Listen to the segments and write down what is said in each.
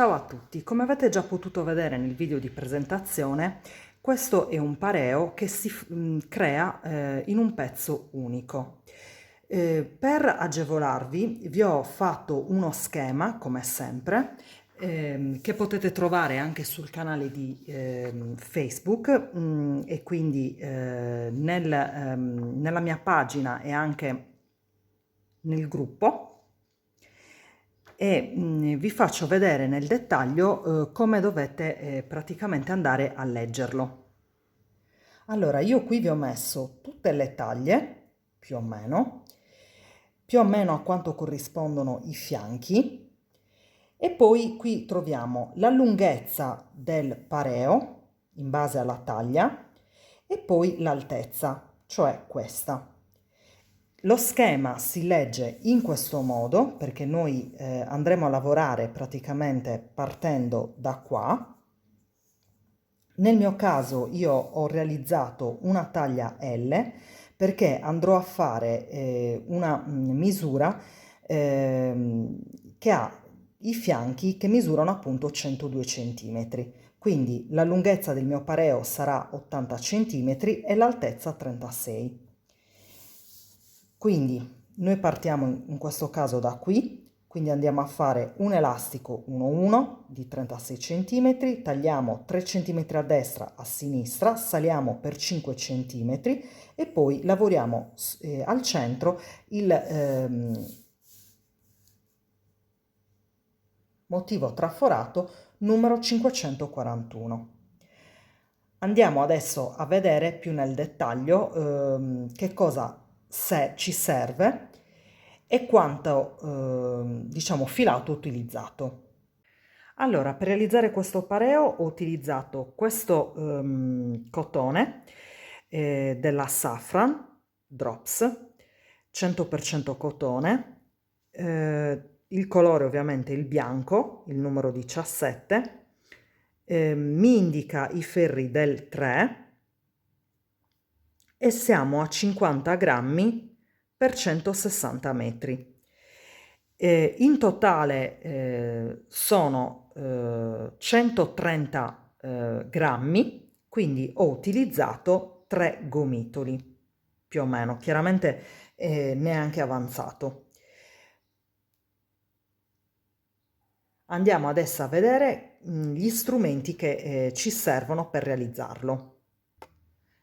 Ciao a tutti, come avete già potuto vedere nel video di presentazione, questo è un pareo che si crea in un pezzo unico. Per agevolarvi vi ho fatto uno schema, come sempre, che potete trovare anche sul canale di Facebook e quindi nella mia pagina e anche nel gruppo. E vi faccio vedere nel dettaglio come dovete praticamente andare a leggerlo. Allora, io qui vi ho messo tutte le taglie, più o meno a quanto corrispondono i fianchi, e poi qui troviamo la lunghezza del pareo in base alla taglia e poi l'altezza, cioè questa. Lo schema si legge in questo modo perché noi andremo a lavorare praticamente partendo da qua. Nel mio caso io ho realizzato una taglia L perché andrò a fare una misura che ha i fianchi che misurano appunto 102 cm. Quindi la lunghezza del mio pareo sarà 80 cm e l'altezza 36. Quindi noi partiamo in questo caso da qui, quindi andiamo a fare un elastico 1-1 di 36 cm, tagliamo 3 cm a destra, a sinistra, saliamo per 5 cm e poi lavoriamo al centro il motivo traforato numero 541. Andiamo adesso a vedere più nel dettaglio che cosa ci serve e quanto diciamo filato utilizzato. Allora, per realizzare questo pareo ho utilizzato questo cotone della Safran Drops 100% cotone, il colore ovviamente il bianco, il numero 17, mi indica i ferri del 3 e siamo a 50 grammi per 160 metri. In totale sono 130 grammi, quindi ho utilizzato 3 gomitoli, più o meno, chiaramente neanche avanzato. Andiamo adesso a vedere gli strumenti che ci servono per realizzarlo.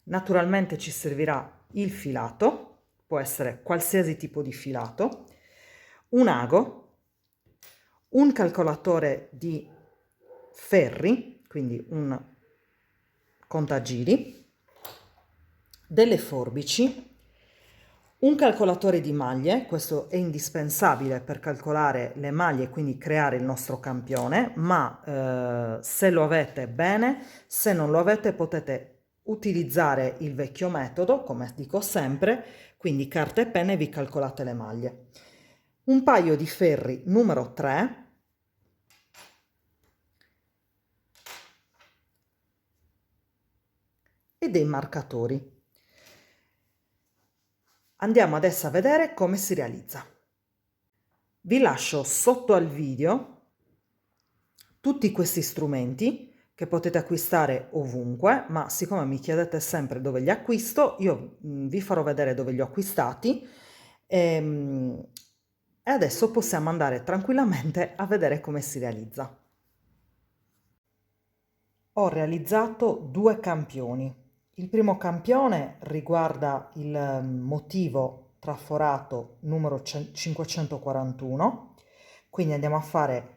Naturalmente ci servirà il filato, può essere qualsiasi tipo di filato, un ago, un calcolatore di ferri, quindi un contagiri, delle forbici, un calcolatore di maglie, questo è indispensabile per calcolare le maglie e quindi creare il nostro campione, ma se lo avete bene, se non lo avete potete utilizzare il vecchio metodo, come dico sempre, quindi carta e penna e vi calcolate le maglie. Un paio di ferri numero 3, e dei marcatori. Andiamo adesso a vedere come si realizza. Vi lascio sotto al video tutti questi strumenti che potete acquistare ovunque, ma siccome mi chiedete sempre dove li acquisto, io vi farò vedere dove li ho acquistati e adesso possiamo andare tranquillamente a vedere come si realizza. Ho realizzato 2 campioni. Il primo campione riguarda il motivo traforato numero 541, quindi andiamo a fare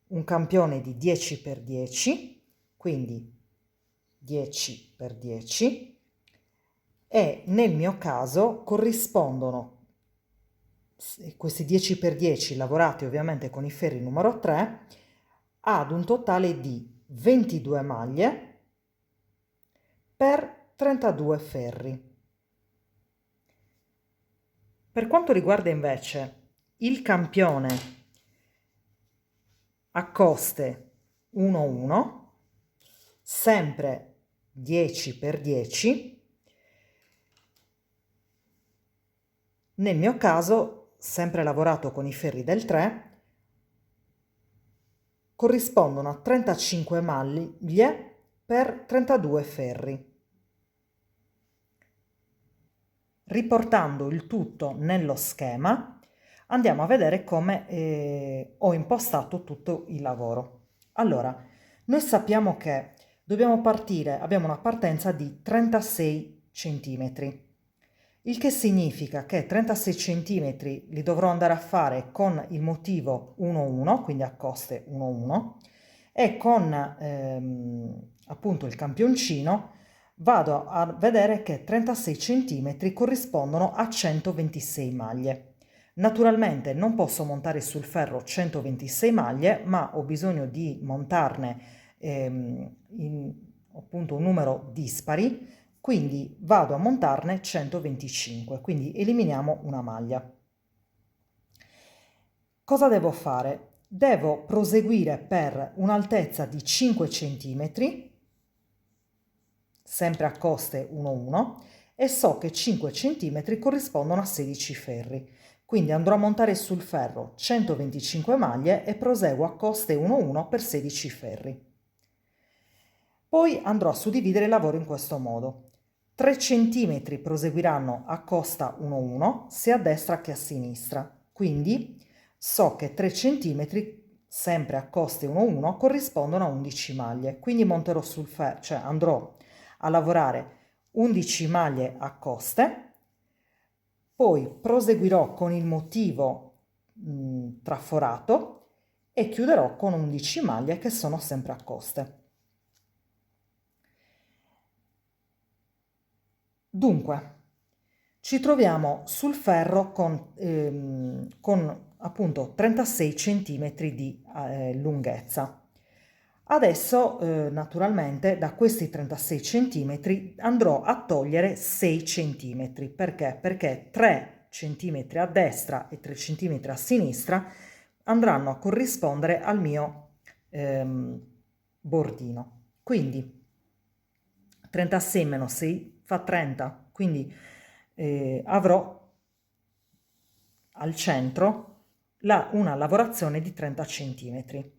un campione di 10x10, quindi 10x10, e nel mio caso corrispondono questi 10x10 lavorati ovviamente con i ferri numero 3 ad un totale di 22 maglie per 32 ferri. Per quanto riguarda invece il campione a coste 1-1, sempre 10x10, nel mio caso sempre lavorato con i ferri del 3, corrispondono a 35 maglie per 32 ferri. Riportando il tutto nello schema, andiamo a vedere come ho impostato tutto il lavoro. Allora, noi sappiamo che dobbiamo partire, abbiamo una partenza di 36 centimetri, il che significa che 36 centimetri li dovrò andare a fare con il motivo 1-1, quindi a coste 1-1, e con appunto il campioncino vado a vedere che 36 centimetri corrispondono a 126 maglie. Naturalmente non posso montare sul ferro 126 maglie, ma ho bisogno di montarne appunto un numero dispari, quindi vado a montarne 125, quindi eliminiamo una maglia. Cosa devo fare? Devo proseguire per un'altezza di 5 centimetri, sempre a coste 1-1, e so che 5 centimetri corrispondono a 16 ferri. Quindi andrò a montare sul ferro 125 maglie e proseguo a coste 1-1 per 16 ferri. Poi andrò a suddividere il lavoro in questo modo. 3 centimetri proseguiranno a costa 1-1 sia a destra che a sinistra. Quindi so che 3 centimetri sempre a coste 1-1 corrispondono a 11 maglie. Quindi monterò sul ferro, cioè andrò a lavorare 11 maglie a coste, poi proseguirò con il motivo traforato e chiuderò con 11 maglie che sono sempre a coste. Dunque, ci troviamo sul ferro con appunto 36 centimetri di lunghezza. Adesso naturalmente da questi 36 centimetri andrò a togliere 6 centimetri. Perché? Perché 3 centimetri a destra e 3 centimetri a sinistra andranno a corrispondere al mio bordino. Quindi 36 meno 6 fa 30, quindi avrò al centro una lavorazione di 30 centimetri.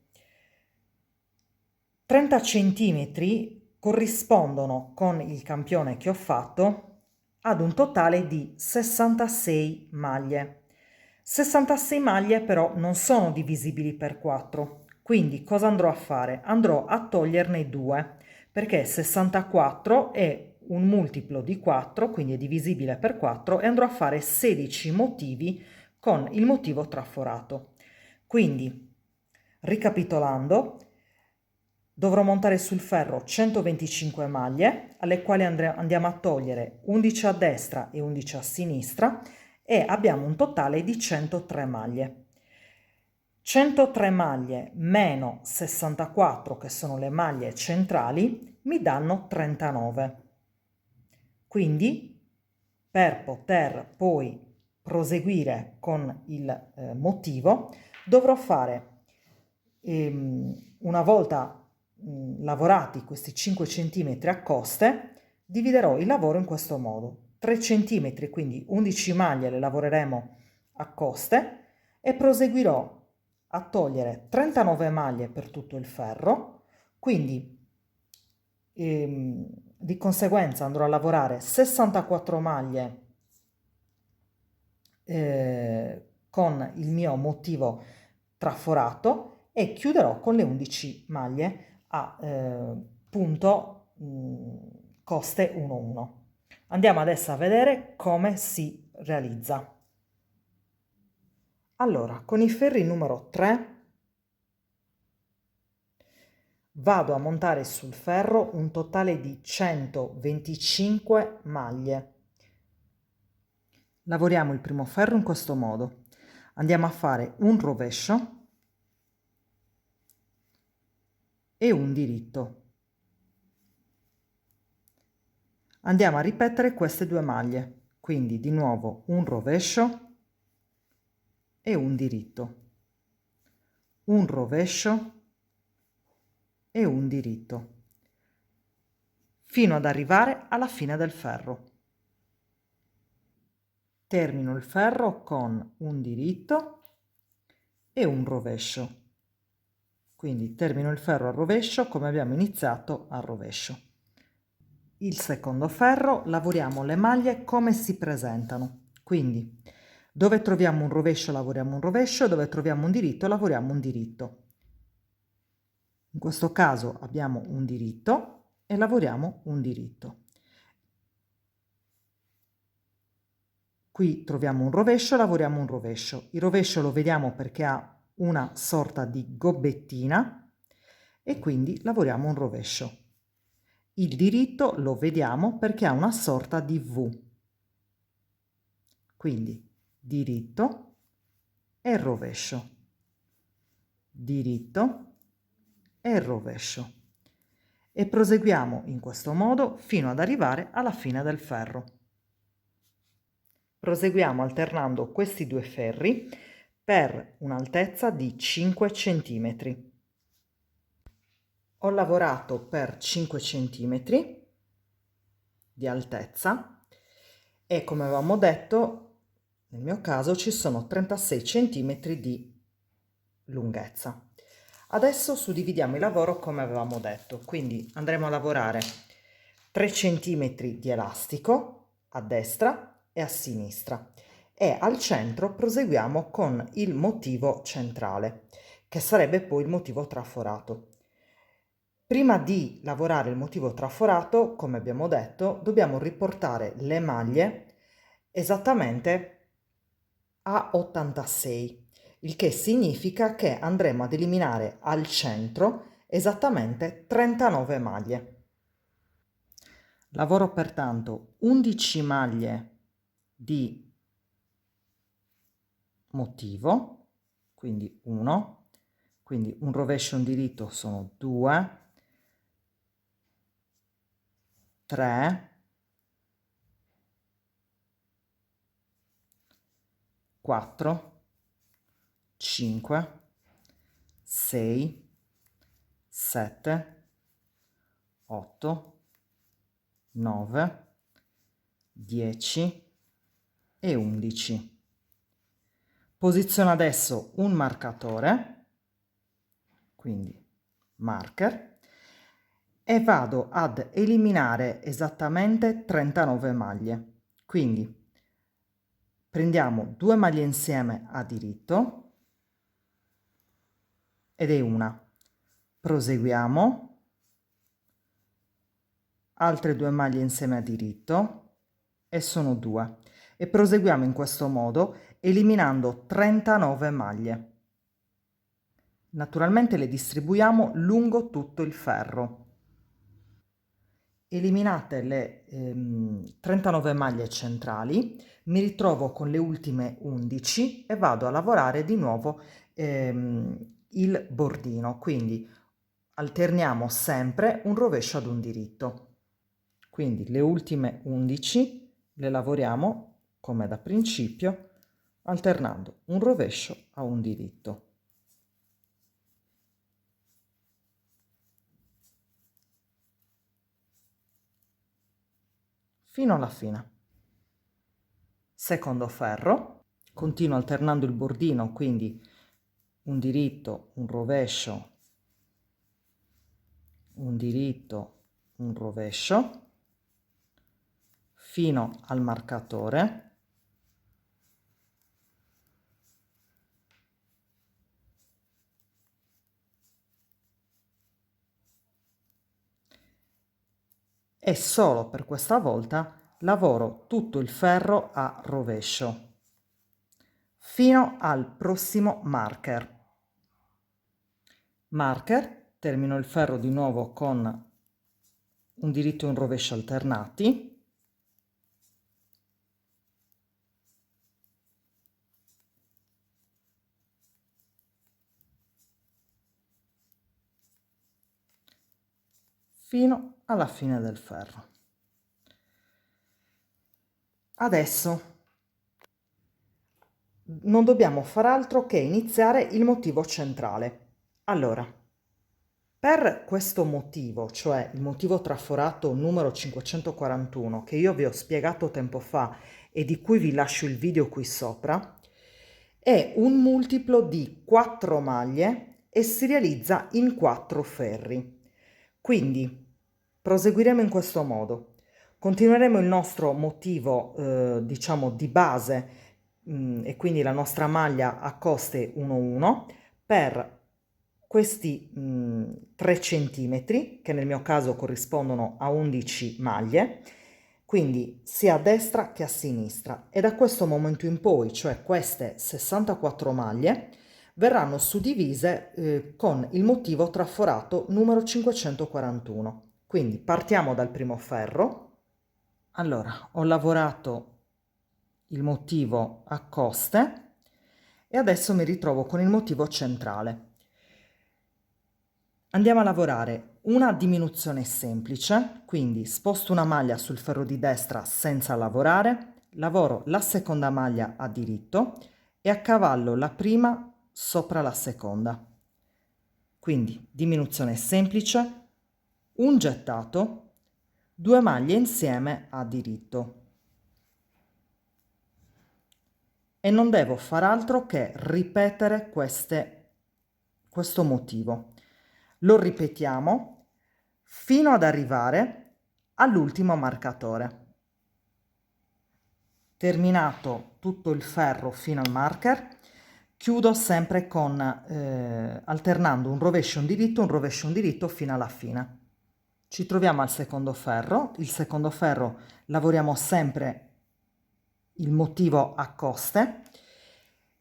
30 centimetri corrispondono con il campione che ho fatto ad un totale di 66 maglie. 66 maglie però non sono divisibili per 4, quindi cosa andrò a fare? Andrò a toglierne 2, perché 64 è un multiplo di 4, quindi è divisibile per 4, e andrò a fare 16 motivi con il motivo traforato. Quindi, ricapitolando, dovrò montare sul ferro 125 maglie, alle quali andiamo a togliere 11 a destra e 11 a sinistra, e abbiamo un totale di 103 maglie. 103 maglie meno 64, che sono le maglie centrali, mi danno 39. Quindi, per poter poi proseguire con il motivo, dovrò fare, una volta lavorati questi 5 cm a coste, dividerò il lavoro in questo modo. 3 cm, quindi 11 maglie le lavoreremo a coste, e proseguirò a togliere 39 maglie per tutto il ferro, quindi di conseguenza andrò a lavorare 64 maglie con il mio motivo traforato e chiuderò con le 11 maglie a punto coste 1-1. Andiamo adesso a vedere come si realizza. Allora, con i ferri numero 3 vado a montare sul ferro un totale di 125 maglie. Lavoriamo il primo ferro in questo modo. Andiamo a fare un rovescio e un diritto. Andiamo a ripetere queste due maglie, quindi di nuovo un rovescio e un diritto, un rovescio e un diritto, fino ad arrivare alla fine del ferro. Termino il ferro con un diritto e un rovescio, Quindi termino il ferro al rovescio come abbiamo iniziato al rovescio. Il secondo ferro lavoriamo le maglie come si presentano. Quindi dove troviamo un rovescio lavoriamo un rovescio, dove troviamo un diritto lavoriamo un diritto. In questo caso abbiamo un diritto e lavoriamo un diritto. Qui troviamo un rovescio, lavoriamo un rovescio. Il rovescio lo vediamo perché ha una sorta di gobbettina e quindi lavoriamo un rovescio. Il diritto lo vediamo perché ha una sorta di V. Quindi diritto e rovescio. Diritto e rovescio. E proseguiamo in questo modo fino ad arrivare alla fine del ferro. Proseguiamo alternando questi due ferri per un'altezza di 5 cm. Ho lavorato per 5 cm di altezza e come avevamo detto, nel mio caso ci sono 36 cm di lunghezza. Adesso suddividiamo il lavoro come avevamo detto, quindi andremo a lavorare 3 cm di elastico a destra e a sinistra e al centro proseguiamo con il motivo centrale, che sarebbe poi il motivo traforato. Prima di lavorare il motivo traforato, come abbiamo detto, dobbiamo riportare le maglie esattamente a 86, il che significa che andremo ad eliminare al centro esattamente 39 maglie. Lavoro pertanto 11 maglie di motivo, quindi 1, quindi un rovescio e un diritto sono 2, 3, 4, 5, 6, 7, 8, 9, 10 e 11. Posiziono adesso un marcatore, quindi marker, e vado ad eliminare esattamente 39 maglie. Quindi prendiamo 2 maglie insieme a diritto ed è una. Proseguiamo, altre 2 maglie insieme a diritto e sono 2. E proseguiamo in questo modo eliminando 39 maglie. Naturalmente le distribuiamo lungo tutto il ferro. Eliminate le 39 maglie centrali, mi ritrovo con le ultime 11 e vado a lavorare di nuovo il bordino, quindi alterniamo sempre un rovescio ad un diritto. Quindi le ultime 11 le lavoriamo come da principio, alternando un rovescio a un diritto. Fino alla fine. Secondo ferro, continuo alternando il bordino, quindi un diritto, un rovescio, un diritto, un rovescio, fino al marcatore. E solo per questa volta lavoro tutto il ferro a rovescio fino al prossimo marker. Marker, termino il ferro di nuovo con un diritto e un rovescio alternati. Fino alla fine del ferro. Adesso non dobbiamo far altro che iniziare il motivo centrale. Allora, per questo motivo, cioè il motivo traforato numero 541, che io vi ho spiegato tempo fa e di cui vi lascio il video qui sopra, è un multiplo di 4 maglie e si realizza in 4 ferri. Quindi proseguiremo in questo modo. Continueremo il nostro motivo, diciamo, di base, e quindi la nostra maglia a coste 1,1 per questi 3 centimetri, che nel mio caso corrispondono a 11 maglie, quindi sia a destra che a sinistra. E da questo momento in poi, cioè queste 64 maglie, verranno suddivise con il motivo traforato numero 541. Quindi partiamo dal primo ferro. Allora, ho lavorato il motivo a coste e adesso mi ritrovo con il motivo centrale. Andiamo a lavorare una diminuzione semplice, quindi sposto una maglia sul ferro di destra senza lavorare, lavoro la seconda maglia a diritto e accavallo la prima sopra la seconda. Quindi diminuzione semplice, un gettato, 2 maglie insieme a diritto. E non devo far altro che ripetere questo motivo. Lo ripetiamo fino ad arrivare all'ultimo marcatore. Terminato tutto il ferro fino al marker, chiudo sempre con alternando un rovescio e un diritto fino alla fine. Ci troviamo al secondo ferro. Il secondo ferro lavoriamo sempre il motivo a coste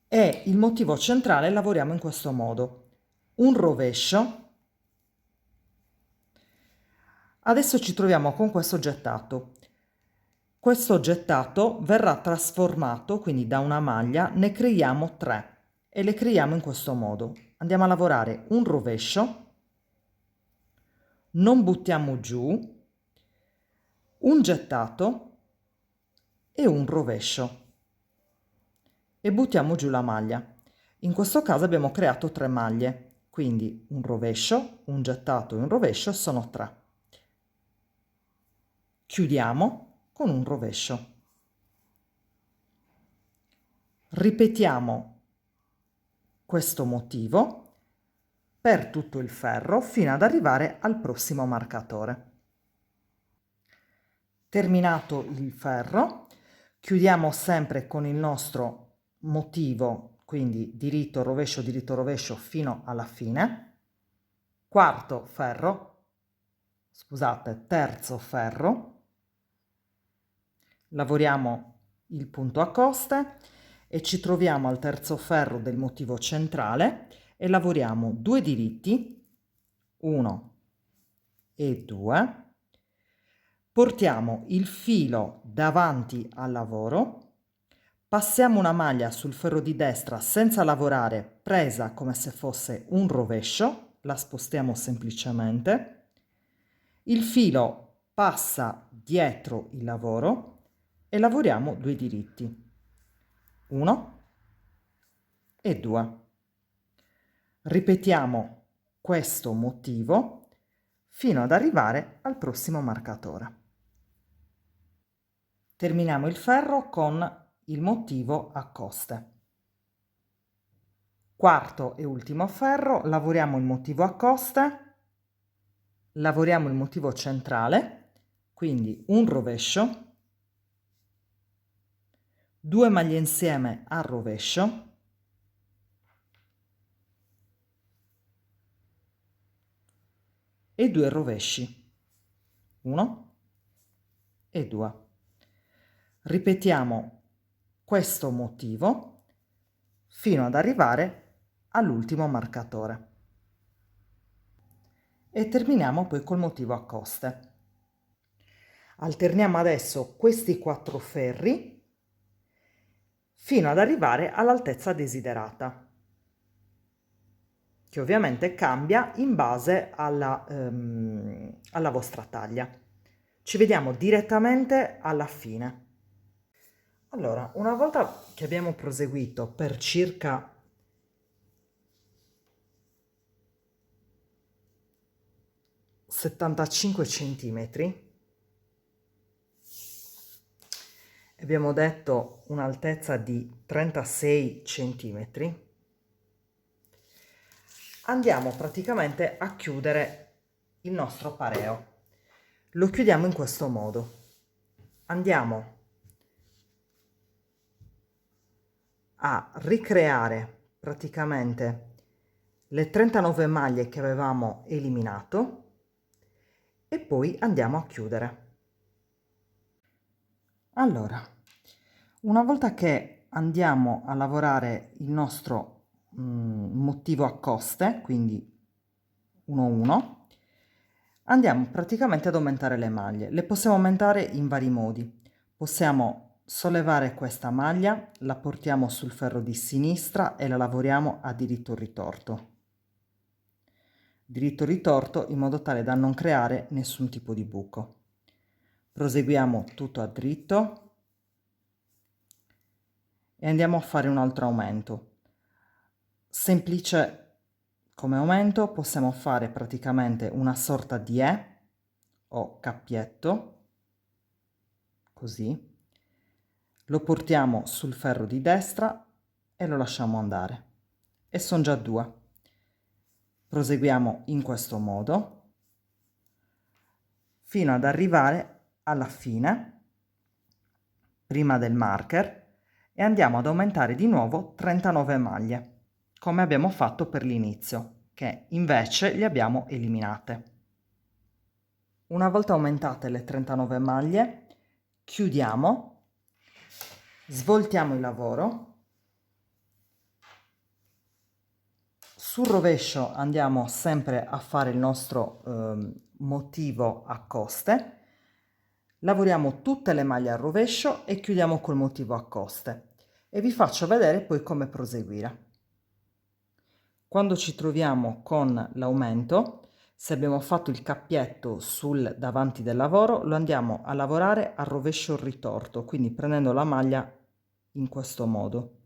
e il motivo centrale lavoriamo in questo modo. Un rovescio. Adesso ci troviamo con questo gettato. Questo gettato verrà trasformato, quindi da una maglia ne creiamo 3 e le creiamo in questo modo. Andiamo a lavorare un rovescio, non buttiamo giù, un gettato e un rovescio e buttiamo giù la maglia. In questo caso abbiamo creato 3 maglie, quindi un rovescio, un gettato e un rovescio sono 3. Chiudiamo con un rovescio. Ripetiamo questo motivo per tutto il ferro fino ad arrivare al prossimo marcatore. Terminato il ferro, chiudiamo sempre con il nostro motivo, quindi diritto, rovescio fino alla fine. Quarto ferro, scusate, terzo ferro. Lavoriamo il punto a coste e ci troviamo al terzo ferro del motivo centrale e lavoriamo 2 diritti, 1 e 2, portiamo il filo davanti al lavoro, passiamo una maglia sul ferro di destra senza lavorare, presa come se fosse un rovescio, la spostiamo semplicemente, il filo passa dietro il lavoro e lavoriamo 2 diritti, 1 e 2. Ripetiamo questo motivo fino ad arrivare al prossimo marcatore. Terminiamo il ferro con il motivo a coste. Quarto e ultimo ferro, lavoriamo il motivo a coste, lavoriamo il motivo centrale, quindi un rovescio, 2 maglie insieme al rovescio, e 2 rovesci, 1 e 2. Ripetiamo questo motivo fino ad arrivare all'ultimo marcatore e terminiamo poi col motivo a coste. Alterniamo adesso questi 4 ferri fino ad arrivare all'altezza desiderata, che ovviamente cambia in base alla vostra taglia. Ci vediamo direttamente alla fine. Allora, una volta che abbiamo proseguito per circa 75 centimetri, abbiamo detto un'altezza di 36 centimetri, andiamo praticamente a chiudere il nostro pareo. Lo chiudiamo in questo modo. Andiamo a ricreare praticamente le 39 maglie che avevamo eliminato e poi andiamo a chiudere. Allora, una volta che andiamo a lavorare il nostro motivo a coste, quindi 1-1, andiamo praticamente ad aumentare le maglie. Le possiamo aumentare in vari modi. Possiamo sollevare questa maglia, la portiamo sul ferro di sinistra e la lavoriamo a diritto ritorto. Diritto ritorto in modo tale da non creare nessun tipo di buco. Proseguiamo tutto a dritto e andiamo a fare un altro aumento. Semplice come aumento possiamo fare praticamente una sorta di E o cappietto, così, lo portiamo sul ferro di destra e lo lasciamo andare. E sono già 2. Proseguiamo in questo modo fino ad arrivare alla fine, prima del marker, e andiamo ad aumentare di nuovo 39 maglie, come abbiamo fatto per l'inizio, che invece le abbiamo eliminate. Una volta aumentate le 39 maglie, chiudiamo, svoltiamo il lavoro, sul rovescio andiamo sempre a fare il nostro motivo a coste, lavoriamo tutte le maglie al rovescio e chiudiamo col motivo a coste e vi faccio vedere poi come proseguire. Quando ci troviamo con l'aumento, se abbiamo fatto il cappietto sul davanti del lavoro, lo andiamo a lavorare al rovescio ritorto, quindi prendendo la maglia in questo modo,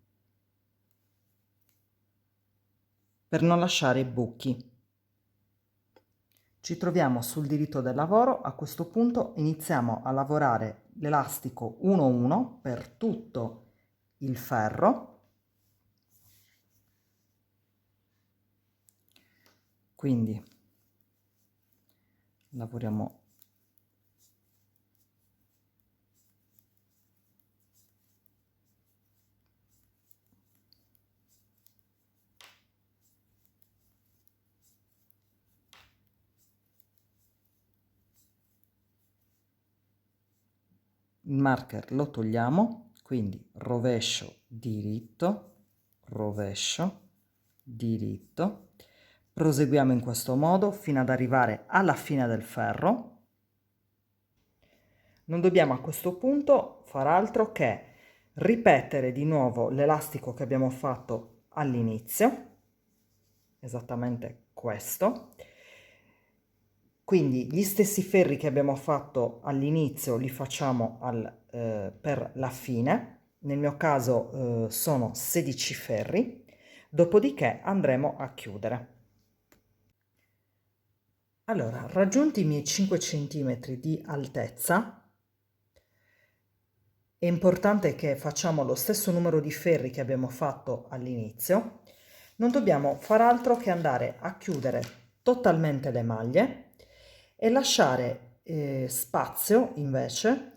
per non lasciare buchi. Ci troviamo sul diritto del lavoro, a questo punto iniziamo a lavorare l'elastico 1-1 per tutto il ferro, quindi lavoriamo il marker, lo togliamo, quindi rovescio diritto, proseguiamo in questo modo fino ad arrivare alla fine del ferro. Non dobbiamo a questo punto far altro che ripetere di nuovo l'elastico che abbiamo fatto all'inizio, esattamente questo. Quindi gli stessi ferri che abbiamo fatto all'inizio li facciamo per la fine, nel mio caso sono 16 ferri, dopodiché andremo a chiudere. Allora, raggiunti i miei 5 cm di altezza, è importante che facciamo lo stesso numero di ferri che abbiamo fatto all'inizio, non dobbiamo far altro che andare a chiudere totalmente le maglie e lasciare spazio invece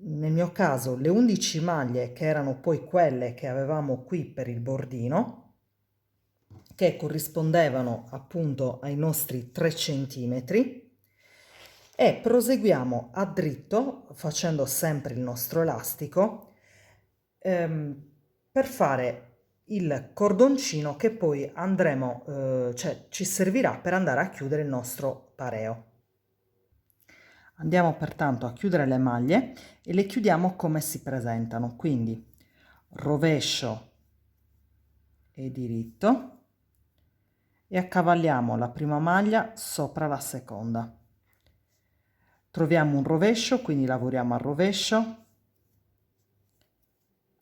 nel mio caso, le 11 maglie che erano poi quelle che avevamo qui per il bordino, che corrispondevano appunto ai nostri 3 centimetri, e proseguiamo a dritto facendo sempre il nostro elastico per fare il cordoncino che poi andremo, cioè ci servirà per andare a chiudere il nostro pareo. Andiamo pertanto a chiudere le maglie e le chiudiamo come si presentano, quindi rovescio e diritto e accavalliamo la prima maglia sopra la seconda. Troviamo un rovescio, quindi lavoriamo al rovescio,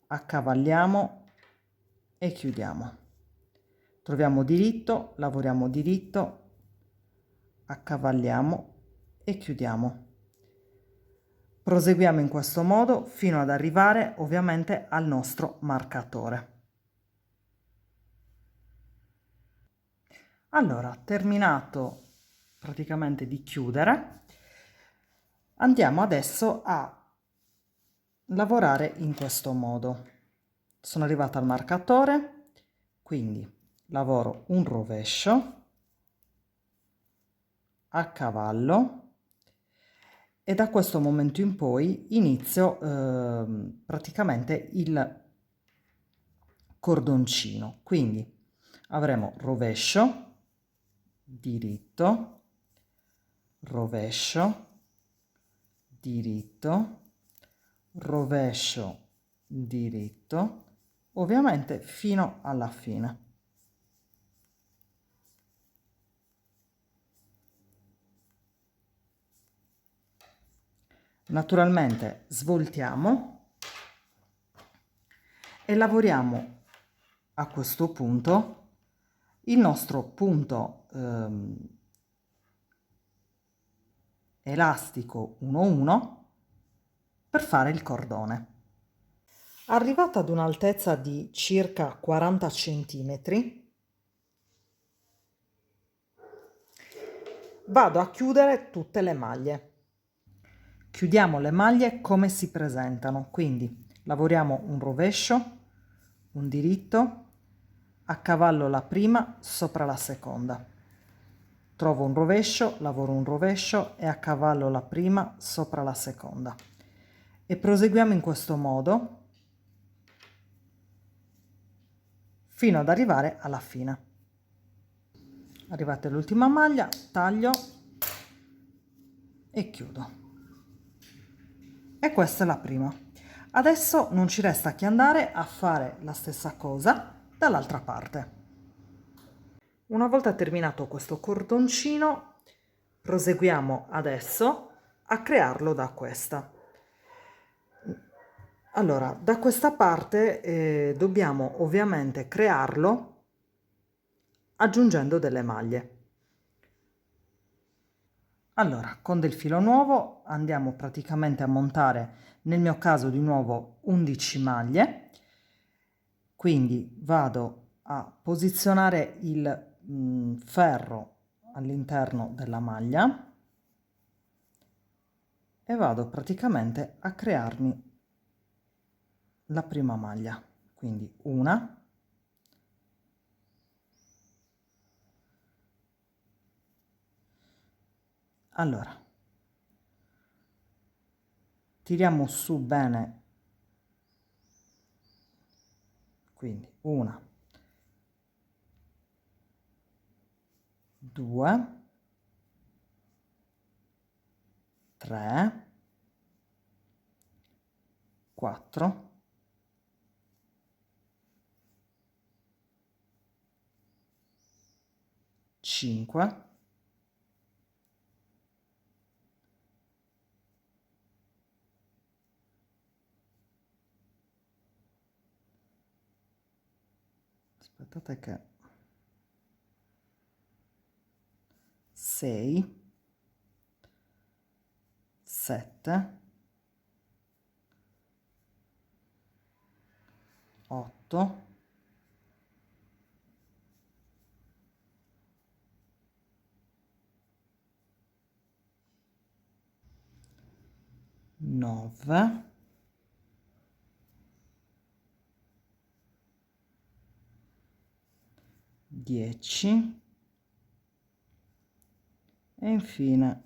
accavalliamo e chiudiamo. Troviamo diritto, lavoriamo diritto, accavalliamo e chiudiamo. Proseguiamo in questo modo fino ad arrivare ovviamente al nostro marcatore. Allora, terminato praticamente di chiudere, andiamo adesso a lavorare in questo modo. Sono arrivata al marcatore, quindi lavoro un rovescio a cavallo e da questo momento in poi inizio praticamente il cordoncino. Quindi avremo rovescio, diritto, rovescio, diritto, rovescio, diritto, ovviamente fino alla fine. Naturalmente svoltiamo e lavoriamo a questo punto il nostro punto elastico 1-1 per fare il cordone. Arrivata ad un'altezza di circa 40 centimetri, vado a chiudere tutte le maglie. Chiudiamo le maglie come si presentano, quindi lavoriamo un rovescio, un diritto, a cavallo la prima, sopra la seconda. Trovo un rovescio, lavoro un rovescio e a cavallo la prima, sopra la seconda. E proseguiamo in questo modo fino ad arrivare alla fine. Arrivate all'ultima maglia, taglio e chiudo. E questa è la prima. Adesso non ci resta che andare a fare la stessa cosa dall'altra parte. Una volta terminato questo cordoncino, proseguiamo adesso a crearlo da questa. Allora, da questa parte dobbiamo ovviamente crearlo aggiungendo delle maglie. Allora, con del filo nuovo andiamo praticamente a montare, nel mio caso di nuovo 11 maglie, quindi vado a posizionare il ferro all'interno della maglia e vado praticamente a crearmi la prima maglia, quindi una, allora tiriamo su bene, quindi una, due, tre, quattro, 5, 6, 7, 8, 9, 10 e infine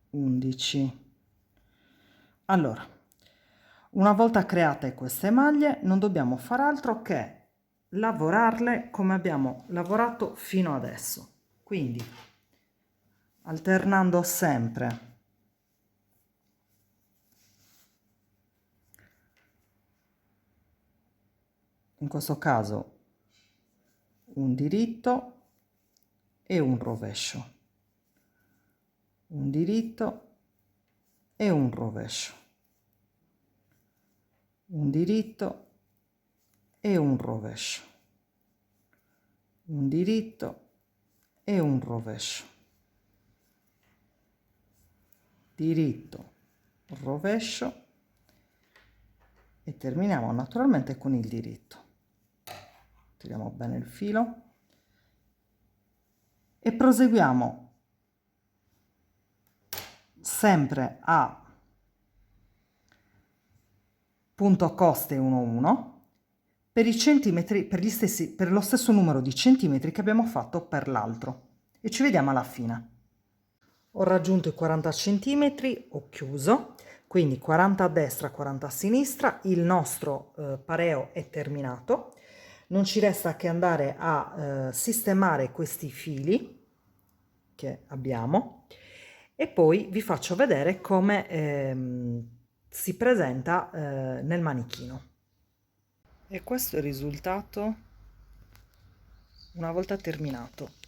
11. Allora, una volta create queste maglie non dobbiamo fare altro che lavorarle come abbiamo lavorato fino adesso, quindi alternando sempre in questo caso un diritto e un rovescio, un diritto e un rovescio, un diritto e un rovescio, un diritto e un rovescio, diritto, rovescio e terminiamo naturalmente con il diritto. Tiriamo bene il filo e proseguiamo sempre a punto coste 1,1 per i centimetri, per lo stesso numero di centimetri che abbiamo fatto per l'altro, e ci vediamo alla fine. Ho raggiunto i 40 centimetri, ho chiuso, quindi 40 a destra, 40 a sinistra, il nostro pareo è terminato. Non ci resta che andare a sistemare questi fili che abbiamo e poi vi faccio vedere come si presenta nel manichino. E questo è il risultato una volta terminato.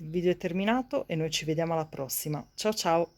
Il video è terminato e noi ci vediamo alla prossima. Ciao ciao!